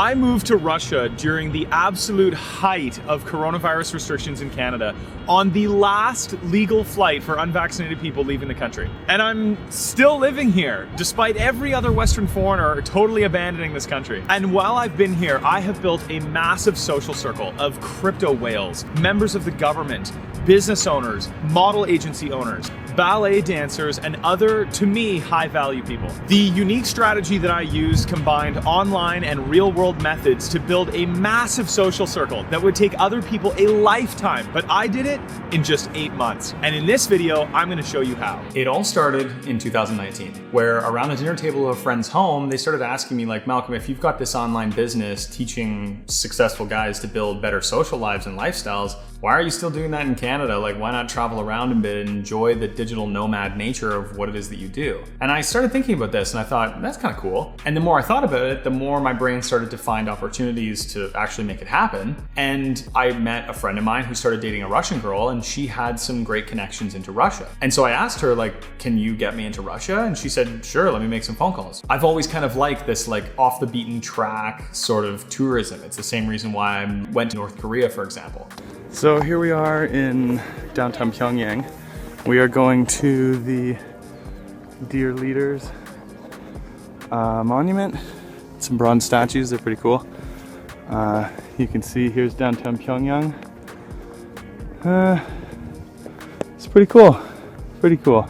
I moved to Russia during the absolute height of coronavirus restrictions in Canada on the last legal flight for unvaccinated people leaving the country. And I'm still living here, despite every other Western foreigner totally abandoning this country. And while I've been here, I have built a massive social circle of crypto whales, members of the government, business owners, model agency owners, ballet dancers, and other, to me, high-value people. The unique strategy that I used combined online and real-world methods to build a massive social circle that would take other people a lifetime, but I did it in just 8 months. And in this video, I'm gonna show you how. It all started in 2019, where around the dinner table of a friend's home, they started asking me like, Malcolm, if you've got this online business teaching successful guys to build better social lives and lifestyles, why are you still doing that in Canada? Like, why not travel around a bit and enjoy the digital nomad nature of what it is that you do? And I started thinking about this and I thought, that's kind of cool. And the more I thought about it, the more my brain started to find opportunities to actually make it happen. And I met a friend of mine who started dating a Russian girl, and she had some great connections into Russia. And so I asked her, like, can you get me into Russia? And she said, sure, let me make some phone calls. I've always kind of liked this like off the beaten track sort of tourism. It's the same reason why I went to North Korea, for example. So here we are in downtown Pyongyang. We are going to the Dear Leaders monument. Some bronze statues, they're pretty cool. You can see here's downtown Pyongyang. It's pretty cool, pretty cool.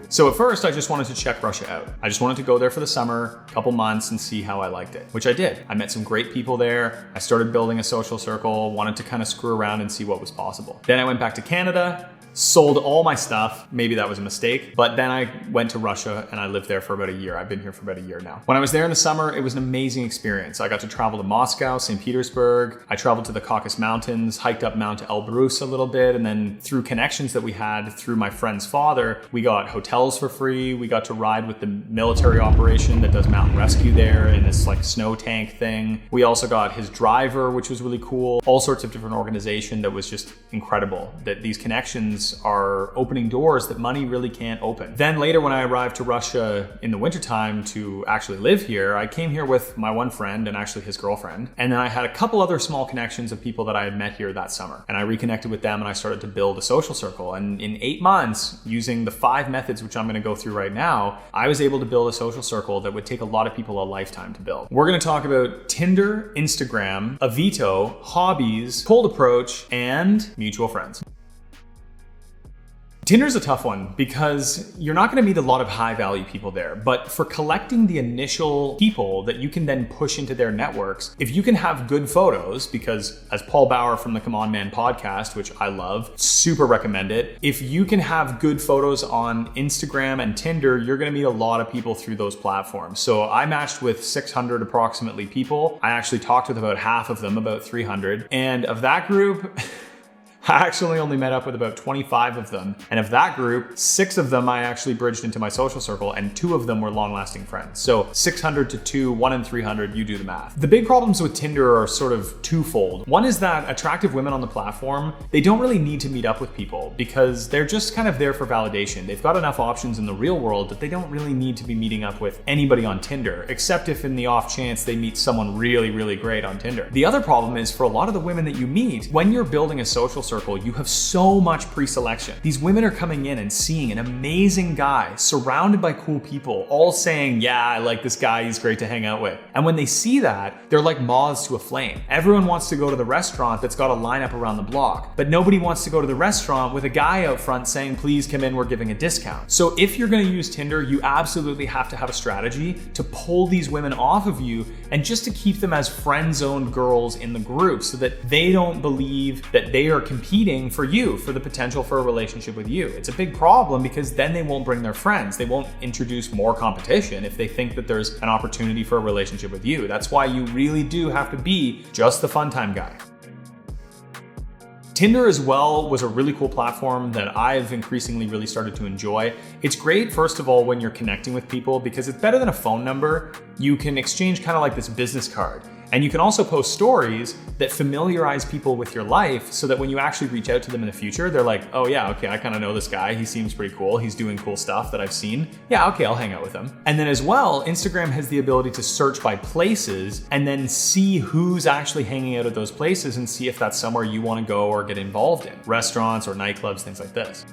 So at first, I just wanted to check Russia out. I just wanted to go there for the summer, a couple months, and see how I liked it, which I did. I met some great people there. I started building a social circle, wanted to kind of screw around and see what was possible. Then I went back to Canada, sold all my stuff. Maybe that was a mistake, but then I went to Russia and I lived there for about a year. I've been here for about a year now. When I was there in the summer, it was an amazing experience. I got to travel to Moscow, St. Petersburg. I traveled to the Caucasus Mountains, hiked up Mount Elbrus a little bit, and then through connections that we had through my friend's father, we got hotels for free. We got to ride with the military operation that does mountain rescue there in this like snow tank thing. We also got his driver, which was really cool. All sorts of different organization that was just incredible, that these connections are opening doors that money really can't open. Then later when I arrived to Russia in the wintertime to actually live here, I came here with my one friend and actually his girlfriend. And then I had a couple other small connections of people that I had met here that summer. And I reconnected with them and I started to build a social circle. And in 8 months, using the 5 methods, which I'm gonna go through right now, I was able to build a social circle that would take a lot of people a lifetime to build. We're gonna talk about Tinder, Instagram, Avito, Hobbies, cold approach, and mutual friends. Tinder's a tough one because you're not going to meet a lot of high value people there, but for collecting the initial people that you can then push into their networks, if you can have good photos, because as Paul Bauer from the Come On Man podcast, which I love, super recommend it. If you can have good photos on Instagram and Tinder, you're going to meet a lot of people through those platforms. So I matched with 600 approximately people. I actually talked with about half of them, about 300. And of that group, I actually only met up with about 25 of them. And of that group, 6 of them I actually bridged into my social circle and 2 of them were long-lasting friends. So 600 to 2, 1 in 300, you do the math. The big problems with Tinder are sort of twofold. One is that attractive women on the platform, they don't really need to meet up with people because they're just kind of there for validation. They've got enough options in the real world that they don't really need to be meeting up with anybody on Tinder, except if in the off chance they meet someone really, really great on Tinder. The other problem is for a lot of the women that you meet, when you're building a social circle, you have so much pre-selection. These women are coming in and seeing an amazing guy surrounded by cool people, all saying, yeah, I like this guy, he's great to hang out with. And when they see that, they're like moths to a flame. Everyone wants to go to the restaurant that's got a lineup around the block, but nobody wants to go to the restaurant with a guy out front saying, please come in, we're giving a discount. So if you're gonna use Tinder, you absolutely have to have a strategy to pull these women off of you and just to keep them as friend-zoned girls in the group so that they don't believe that they are competing for you, for the potential for a relationship with you. It's a big problem because then they won't bring their friends. They won't introduce more competition if they think that there's an opportunity for a relationship with you. That's why you really do have to be just the fun time guy. Tinder as well was a really cool platform that I've increasingly really started to enjoy. It's great, first of all, when you're connecting with people because it's better than a phone number. You can exchange kind of like this business card. And you can also post stories that familiarize people with your life so that when you actually reach out to them in the future, they're like, oh yeah, okay, I kind of know this guy. He seems pretty cool. He's doing cool stuff that I've seen. Yeah, okay, I'll hang out with him. And then as well, Instagram has the ability to search by places and then see who's actually hanging out at those places and see if that's somewhere you want to go or get involved in. Restaurants or nightclubs, things like this.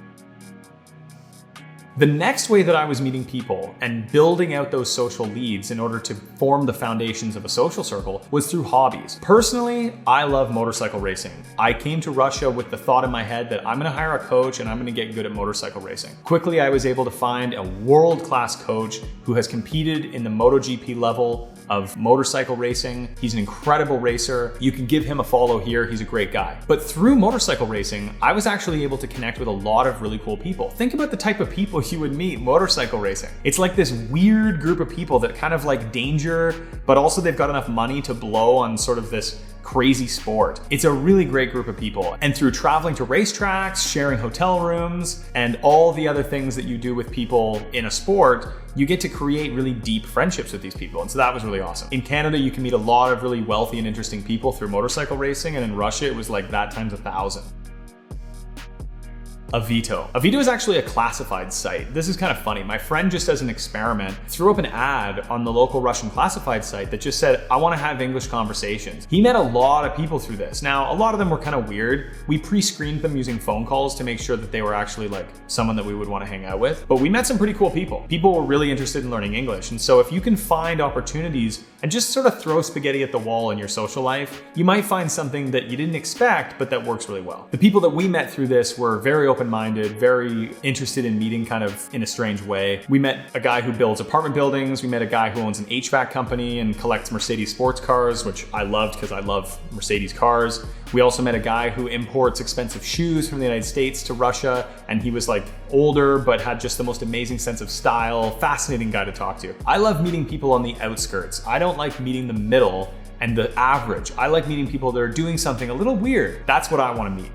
The next way that I was meeting people and building out those social leads in order to form the foundations of a social circle was through hobbies. Personally, I love motorcycle racing. I came to Russia with the thought in my head that I'm gonna hire a coach and I'm gonna get good at motorcycle racing. Quickly, I was able to find a world-class coach who has competed in the MotoGP level of motorcycle racing. He's an incredible racer. You can give him a follow here. He's a great guy. But through motorcycle racing, I was actually able to connect with a lot of really cool people. Think about the type of people you would meet motorcycle racing. It's like this weird group of people that kind of like danger, but also they've got enough money to blow on sort of this crazy sport. It's a really great group of people. And through traveling to racetracks, sharing hotel rooms, and all the other things that you do with people in a sport, you get to create really deep friendships with these people. And so that was really awesome. In Canada, you can meet a lot of really wealthy and interesting people through motorcycle racing. And in Russia, it was like that times 1,000. Avito. Avito is actually a classified site. This is kind of funny. My friend, just as an experiment, threw up an ad on the local Russian classified site that just said, I want to have English conversations. He met a lot of people through this. Now, a lot of them were kind of weird. We pre-screened them using phone calls to make sure that they were actually like someone that we would want to hang out with. But we met some pretty cool people. People were really interested in learning English. And so if you can find opportunities and just sort of throw spaghetti at the wall in your social life, you might find something that you didn't expect, but that works really well. The people that we met through this were very open-minded, very interested in meeting kind of in a strange way. We met a guy who builds apartment buildings. We met a guy who owns an HVAC company and collects Mercedes sports cars, which I loved because I love Mercedes cars. We also met a guy who imports expensive shoes from the United States to Russia, and he was like older, but had just the most amazing sense of style. Fascinating guy to talk to. I love meeting people on the outskirts. I don't like meeting the middle and the average. I like meeting people that are doing something a little weird. That's what I want to meet.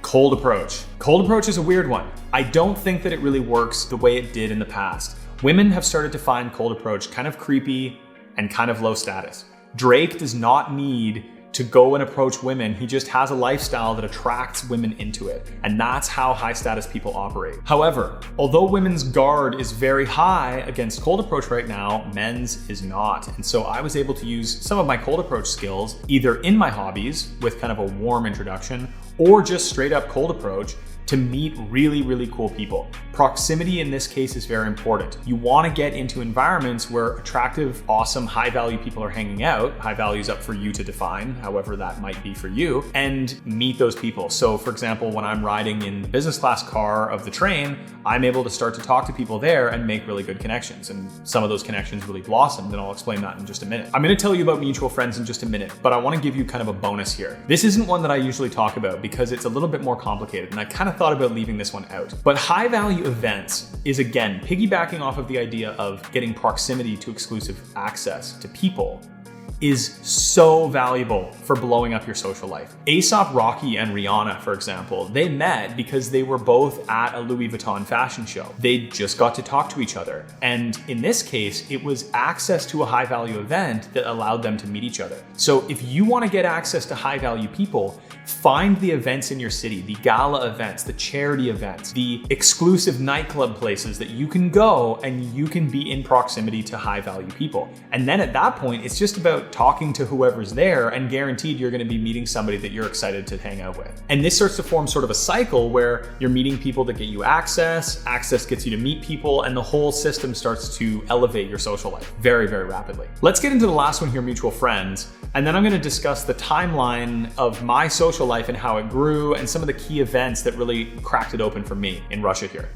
Cold approach. Cold approach is a weird one. I don't think that it really works the way it did in the past. Women have started to find cold approach kind of creepy and kind of low status. Drake does not need to go and approach women. He just has a lifestyle that attracts women into it. And that's how high status people operate. However, although women's guard is very high against cold approach right now, men's is not. And so I was able to use some of my cold approach skills either in my hobbies with kind of a warm introduction or just straight up cold approach to meet really, really cool people. Proximity in this case is very important. You want to get into environments where attractive, awesome, high value people are hanging out. High value is up for you to define, however that might be for you, and meet those people. So for example, when I'm riding in the business class car of the train, I'm able to start to talk to people there and make really good connections. And some of those connections really blossomed, and I'll explain that in just a minute. I'm going to tell you about mutual friends in just a minute, but I want to give you kind of a bonus here. This isn't one that I usually talk about because it's a little bit more complicated, and I kind of thought about leaving this one out. But high value events is, again, piggybacking off of the idea of getting proximity to exclusive access to people is so valuable for blowing up your social life. A$AP Rocky and Rihanna, for example, they met because they were both at a Louis Vuitton fashion show. They just got to talk to each other. And in this case, it was access to a high value event that allowed them to meet each other. So if you want to get access to high value people, find the events in your city, the gala events, the charity events, the exclusive nightclub places that you can go and you can be in proximity to high value people. And then at that point, it's just about talking to whoever's there, and guaranteed you're going to be meeting somebody that you're excited to hang out with. And this starts to form sort of a cycle where you're meeting people that get you access gets you to meet people, and the whole system starts to elevate your social life very, very rapidly. Let's get into the last one here, mutual friends, and then I'm going to discuss the timeline of my social life and how it grew and some of the key events that really cracked it open for me in Russia here.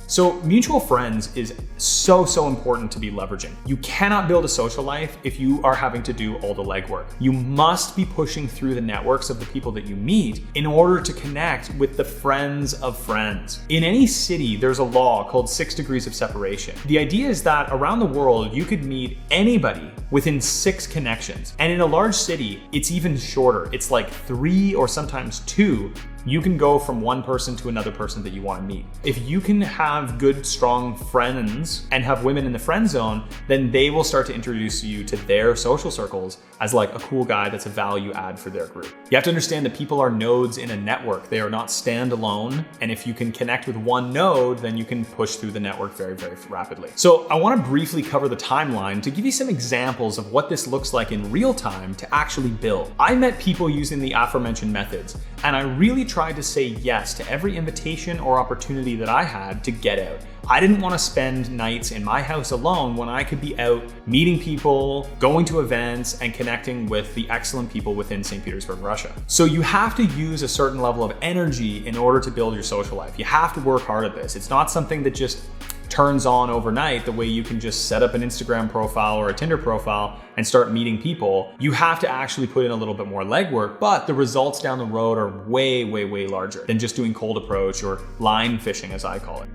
So mutual friends is so important to be leveraging. You cannot build a social life if you are having to do all the legwork. You must be pushing through the networks of the people that you meet in order to connect with the friends of friends. In any city, there's a law called 6 degrees of separation. The idea is that around the world, you could meet anybody within 6 connections. And in a large city, it's even shorter. It's like 3 or sometimes 2 you can go from one person to another person that you want to meet. If you can have good, strong friends and have women in the friend zone, then they will start to introduce you to their social circles as like a cool guy that's a value add for their group. You have to understand that people are nodes in a network. They are not standalone. And if you can connect with one node, then you can push through the network very, very rapidly. So I want to briefly cover the timeline to give you some examples of what this looks like in real time to actually build. I met people using the aforementioned methods, and I really tried to say yes to every invitation or opportunity that I had to get out. I didn't want to spend nights in my house alone when I could be out meeting people, going to events, and connecting with the excellent people within St. Petersburg, Russia. So you have to use a certain level of energy in order to build your social life. You have to work hard at this. It's not something that just turns on overnight the way you can just set up an Instagram profile or a Tinder profile and start meeting people. You have to actually put in a little bit more legwork, but the results down the road are way, way, way larger than just doing cold approach or line fishing, as I call it.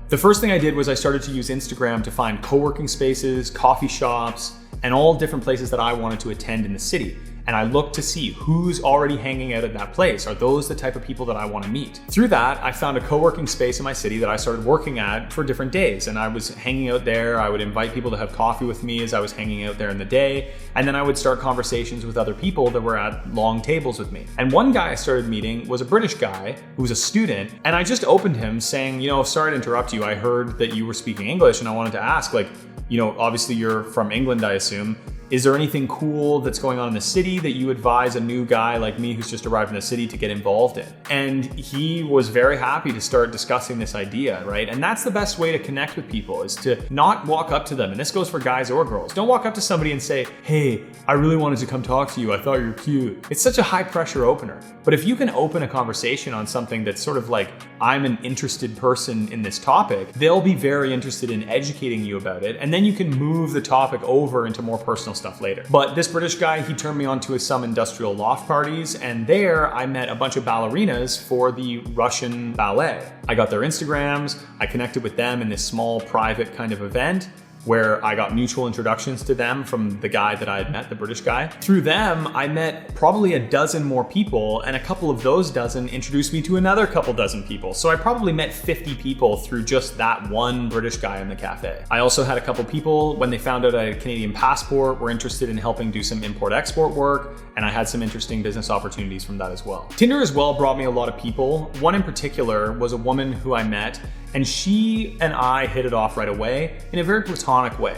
The first thing I did was I started to use Instagram to find co-working spaces, coffee shops, and all different places that I wanted to attend in the city. And I looked to see who's already hanging out at that place. Are those the type of people that I want to meet? Through that, I found a co-working space in my city that I started working at for different days. And I was hanging out there. I would invite people to have coffee with me as I was hanging out there in the day. And then I would start conversations with other people that were at long tables with me. And one guy I started meeting was a British guy who was a student. And I just opened him saying, sorry to interrupt you. I heard that you were speaking English and I wanted to ask, obviously you're from England, I assume. Is there anything cool that's going on in the city that you advise a new guy like me who's just arrived in the city to get involved in? And he was very happy to start discussing this idea, right? And that's the best way to connect with people, is to not walk up to them. And this goes for guys or girls. Don't walk up to somebody and say, hey, I really wanted to come talk to you. I thought you were cute. It's such a high pressure opener. But if you can open a conversation on something that's sort of like, I'm an interested person in this topic, they'll be very interested in educating you about it. And then you can move the topic over into more personal stuff later. But this British guy, he turned me on to some industrial loft parties, and there I met a bunch of ballerinas for the Russian ballet. I got their Instagrams, I connected with them in this small private kind of event where I got mutual introductions to them from the guy that I had met, the British guy. Through them, I met probably a dozen more people, and a couple of those dozen introduced me to another couple dozen people. So I probably met 50 people through just that one British guy in the cafe. I also had a couple people, when they found out I had a Canadian passport, were interested in helping do some import-export work, and I had some interesting business opportunities from that as well. Tinder as well brought me a lot of people. One in particular was a woman who I met, and she and I hit it off right away in a very platonic way.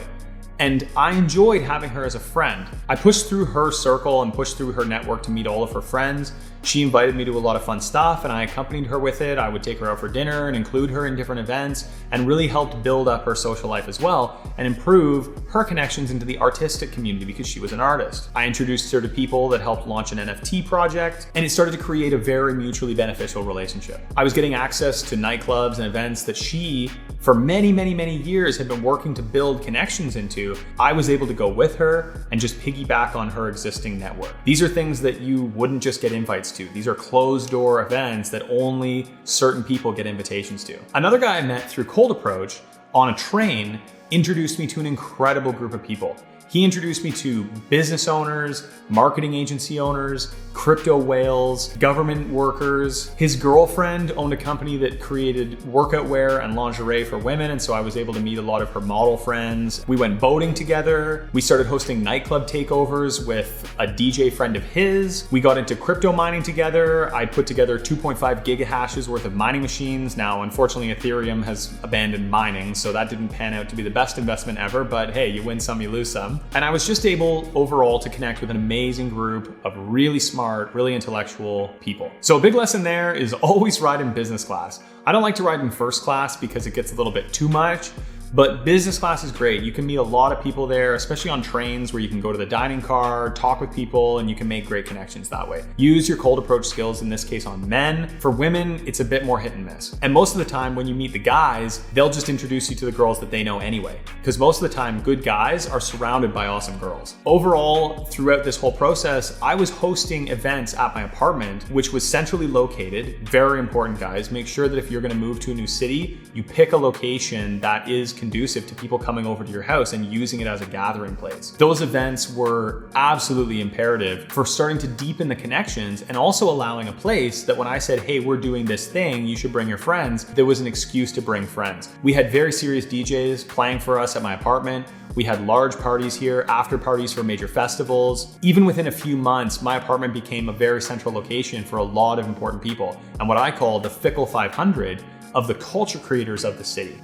And I enjoyed having her as a friend. I pushed through her circle and pushed through her network to meet all of her friends. She invited me to a lot of fun stuff and I accompanied her with it. I would take her out for dinner and include her in different events, and really helped build up her social life as well and improve her connections into the artistic community because she was an artist. I introduced her to people that helped launch an NFT project, and it started to create a very mutually beneficial relationship. I was getting access to nightclubs and events that she, for many, many, many years, had been working to build connections into. I was able to go with her and just piggyback on her existing network. These are things that you wouldn't just get invites to. These are closed door events that only certain people get invitations to. Another guy I met through Cold Approach on a train introduced me to an incredible group of people. He introduced me to business owners, marketing agency owners, crypto whales, government workers. His girlfriend owned a company that created workout wear and lingerie for women, and so I was able to meet a lot of her model friends. We went boating together. We started hosting nightclub takeovers with a DJ friend of his. We got into crypto mining together. I put together 2.5 gigahashes worth of mining machines. Now, unfortunately, Ethereum has abandoned mining, so that didn't pan out to be the best investment ever, but hey, you win some, you lose some. And I was just able overall to connect with an amazing group of really smart, really intellectual people. So a big lesson there is always ride in business class. I don't like to ride in first class because it gets a little bit too much. But business class is great. You can meet a lot of people there, especially on trains where you can go to the dining car, talk with people, and you can make great connections that way. Use your cold approach skills, in this case on men. For women, it's a bit more hit and miss. And most of the time when you meet the guys, they'll just introduce you to the girls that they know anyway. Because most of the time, good guys are surrounded by awesome girls. Overall, throughout this whole process, I was hosting events at my apartment, which was centrally located. Very important, guys. Make sure that if you're gonna move to a new city, you pick a location that is conducive to people coming over to your house and using it as a gathering place. Those events were absolutely imperative for starting to deepen the connections and also allowing a place that when I said, hey, we're doing this thing, you should bring your friends, there was an excuse to bring friends. We had very serious DJs playing for us at my apartment. We had large parties here, after parties for major festivals. Even within a few months, my apartment became a very central location for a lot of important people and what I call the fickle 500 of the culture creators of the city.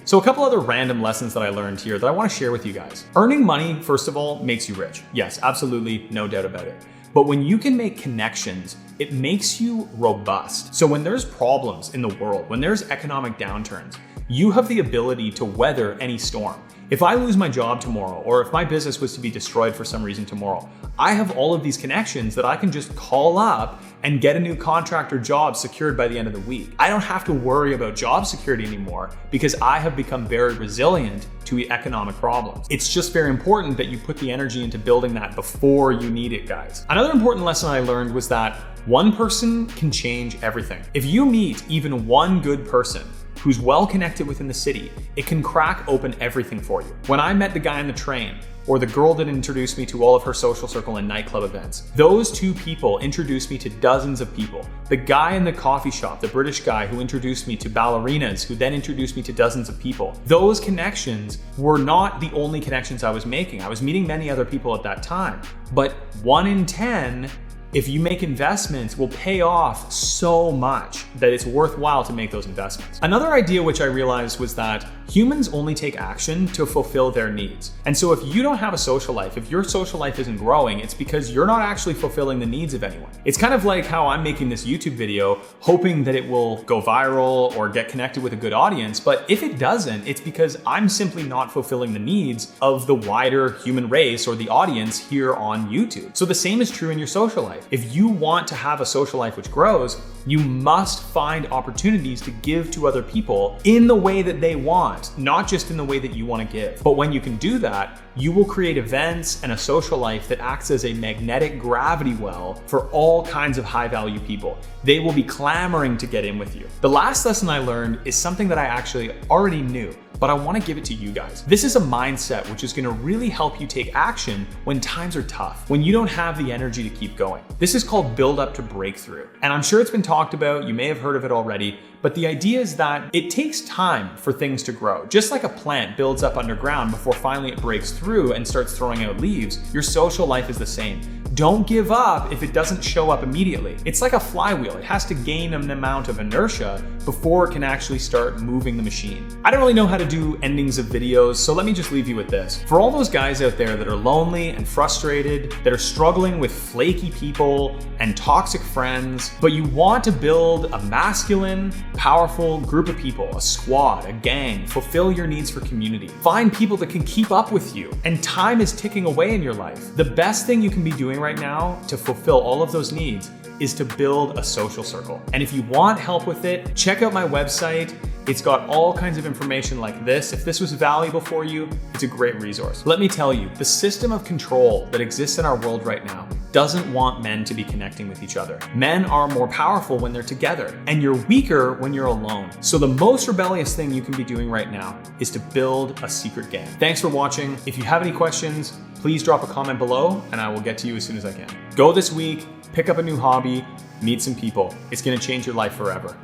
So a couple other random lessons that I learned here that I want to share with you guys. Earning money, first of all, makes you rich. Yes, absolutely, no doubt about it. But when you can make connections, it makes you robust. So when there's problems in the world, when there's economic downturns, you have the ability to weather any storm. If I lose my job tomorrow, or if my business was to be destroyed for some reason tomorrow, I have all of these connections that I can just call up and get a new contract or job secured by the end of the week. I don't have to worry about job security anymore because I have become very resilient to economic problems. It's just very important that you put the energy into building that before you need it, guys. Another important lesson I learned was that one person can change everything. If you meet even one good person who's well connected within the city, it can crack open everything for you. When I met the guy on the train, or the girl that introduced me to all of her social circle and nightclub events, those two people introduced me to dozens of people. The guy in the coffee shop, the British guy who introduced me to ballerinas, who then introduced me to dozens of people. Those connections were not the only connections I was making. I was meeting many other people at that time, but 1 in 10, if you make investments, will pay off so much that it's worthwhile to make those investments. Another idea which I realized was that humans only take action to fulfill their needs. And so if you don't have a social life, if your social life isn't growing, it's because you're not actually fulfilling the needs of anyone. It's kind of like how I'm making this YouTube video, hoping that it will go viral or get connected with a good audience. But if it doesn't, it's because I'm simply not fulfilling the needs of the wider human race or the audience here on YouTube. So the same is true in your social life. If you want to have a social life which grows, you must find opportunities to give to other people in the way that they want, not just in the way that you want to give. But when you can do that, you will create events and a social life that acts as a magnetic gravity well for all kinds of high value people. They will be clamoring to get in with you. The last lesson I learned is something that I actually already knew, but I want to give it to you guys. This is a mindset which is going to really help you take action when times are tough, when you don't have the energy to keep going. This is called build up to breakthrough. And I'm sure it's been talked about, you may have heard of it already, but the idea is that it takes time for things to grow. Just like a plant builds up underground before finally it breaks through and starts throwing out leaves, your social life is the same. Don't give up if it doesn't show up immediately. It's like a flywheel. It has to gain an amount of inertia before it can actually start moving the machine. I don't really know how to do endings of videos, so let me just leave you with this. For all those guys out there that are lonely and frustrated, that are struggling with flaky people and toxic friends, but you want to build a masculine, powerful group of people, a squad, a gang, fulfill your needs for community, find people that can keep up with you, and time is ticking away in your life. The best thing you can be doing right now to fulfill all of those needs is to build a social circle. And if you want help with it, check out my website. It's got all kinds of information like this. If this was valuable for you, it's a great resource. Let me tell you, the system of control that exists in our world right now doesn't want men to be connecting with each other. Men are more powerful when they're together, and you're weaker when you're alone. So the most rebellious thing you can be doing right now is to build a secret gang. Thanks for watching. If you have any questions, please drop a comment below and I will get to you as soon as I can. Go this week, pick up a new hobby, meet some people. It's gonna change your life forever.